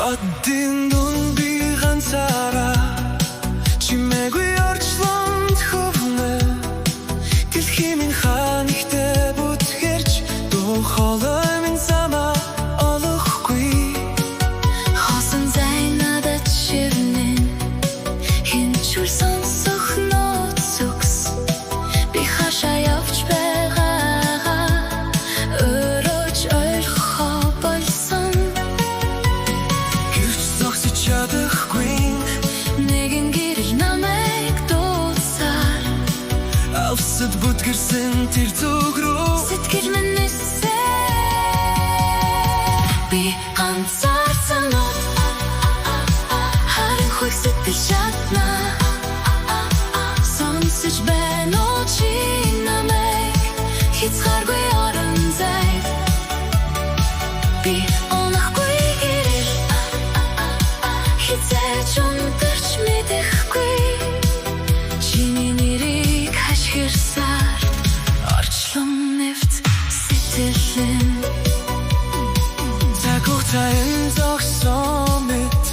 Оддын дун би ганцаараа чимээгүй орчлонд хөвнө дэлхийн минь хаан ихтэй бүтгэрч духолой минь замаа олохгүй Хосон зайн надад шивнэн хинчүүл сонсох нууцукс би хашаа явж байгаагаа өрөөж ойлгохоо болсон чадахгүй нэгэн гэрэл намайг дуусаар авсад бүтгэрсэн тэр зүг рүү сэтгэл минь нисээ би ганцаарсан уу харин хөх сэтгэл шатна сонсож байна уу чи намайг хязгааргүй орон зай би онохгүй гэрэл хизээч унтарч мэдэхгүй чиний нэрийг хашгирсаар орчлон нэвт сэтгэлэн цагуутайн зогсон мэт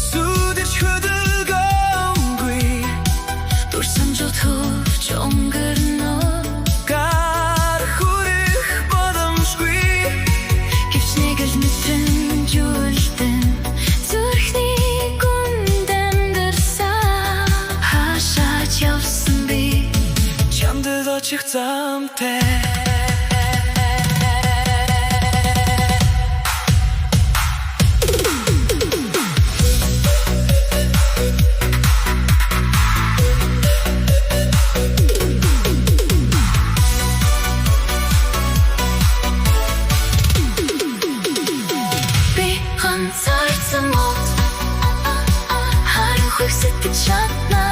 сүдэж хөдөлгөөнгүй дурсан жут хөвч өнгөрнө гар хүрэх боломжгүй гэвч нэг л мэдрэмжүүлдэн зүрхний гүндэн дэрсэн хашаач явсан би чамд очих замтай ганцаарсан уу харин хөх сэтгэл шатна